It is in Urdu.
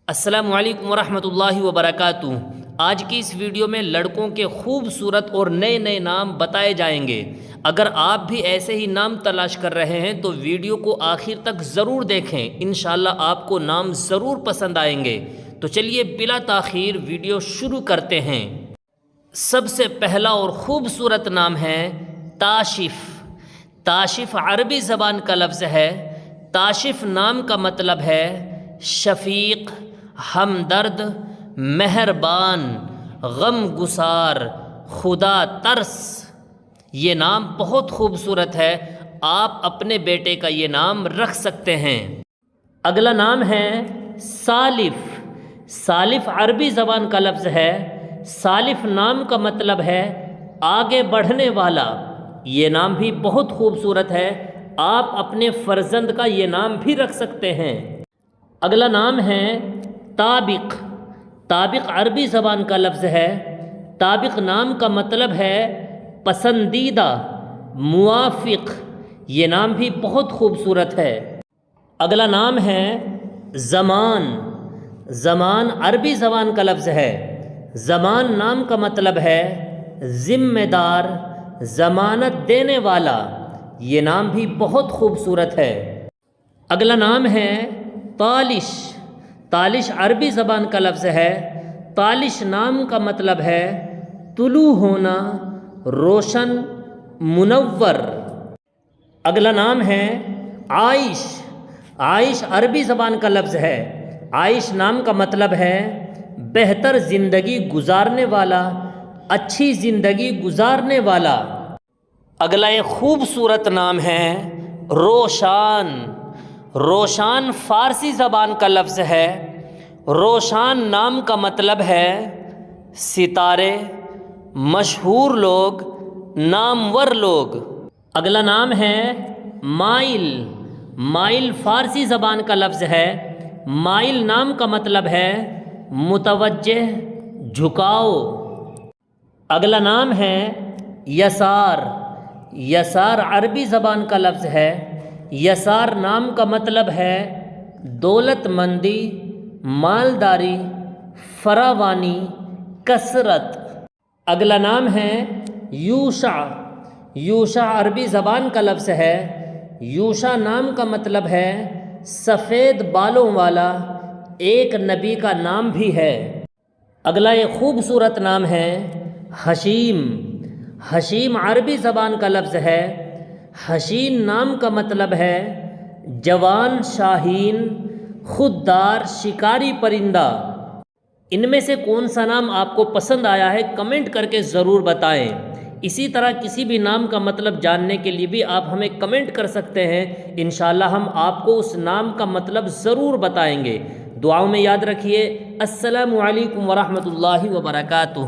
السلام علیکم ورحمۃ اللہ وبرکاتہ۔ آج کی اس ویڈیو میں لڑکوں کے خوبصورت اور نئے نئے نام بتائے جائیں گے۔ اگر آپ بھی ایسے ہی نام تلاش کر رہے ہیں تو ویڈیو کو آخر تک ضرور دیکھیں، انشاءاللہ آپ کو نام ضرور پسند آئیں گے۔ تو چلیے بلا تاخیر ویڈیو شروع کرتے ہیں۔ سب سے پہلا اور خوبصورت نام ہے تاشف۔ تاشف عربی زبان کا لفظ ہے۔ تاشف نام کا مطلب ہے شفیق، ہمدرد، مہربان، غم گسار، خدا ترس۔ یہ نام بہت خوبصورت ہے، آپ اپنے بیٹے کا یہ نام رکھ سکتے ہیں۔ اگلا نام ہے سالف۔ سالف عربی زبان کا لفظ ہے۔ سالف نام کا مطلب ہے آگے بڑھنے والا۔ یہ نام بھی بہت خوبصورت ہے، آپ اپنے فرزند کا یہ نام بھی رکھ سکتے ہیں۔ اگلا نام ہے طابق۔ طابق عربی زبان کا لفظ ہے۔ طابق نام کا مطلب ہے پسندیدہ، موافق۔ یہ نام بھی بہت خوبصورت ہے۔ اگلا نام ہے زمان۔ زمان عربی زبان کا لفظ ہے۔ زمان نام کا مطلب ہے ذمہ دار، ضمانت دینے والا۔ یہ نام بھی بہت خوبصورت ہے۔ اگلا نام ہے طالش۔ طالش عربی زبان کا لفظ ہے۔ طالش نام کا مطلب ہے طلوع ہونا، روشن، منور۔ اگلا نام ہے عائش۔ عائش عربی زبان کا لفظ ہے۔ عائش نام کا مطلب ہے بہتر زندگی گزارنے والا، اچھی زندگی گزارنے والا۔ اگلا ایک خوبصورت نام ہے روشان۔ روشان فارسی زبان کا لفظ ہے۔ روشان نام کا مطلب ہے ستارے، مشہور لوگ، نامور لوگ۔ اگلا نام ہے مائل۔ مائل فارسی زبان کا لفظ ہے۔ مائل نام کا مطلب ہے متوجہ، جھکاؤ۔ اگلا نام ہے یسار۔ یسار عربی زبان کا لفظ ہے۔ یسار نام کا مطلب ہے دولت مندی، مالداری، فراوانی، کثرت۔ اگلا نام ہے یوشع۔ یوشع عربی زبان کا لفظ ہے۔ یوشع نام کا مطلب ہے سفید بالوں والا، ایک نبی کا نام بھی ہے۔ اگلا ایک خوبصورت نام ہے حشیم۔ حشیم عربی زبان کا لفظ ہے۔ حشین نام کا مطلب ہے جوان شاہین، خوددار، شکاری پرندہ۔ ان میں سے کون سا نام آپ کو پسند آیا ہے کمنٹ کر کے ضرور بتائیں۔ اسی طرح کسی بھی نام کا مطلب جاننے کے لیے بھی آپ ہمیں کمنٹ کر سکتے ہیں، انشاءاللہ ہم آپ کو اس نام کا مطلب ضرور بتائیں گے۔ دعاؤں میں یاد رکھیے۔ السلام علیکم ورحمۃ اللہ وبرکاتہ۔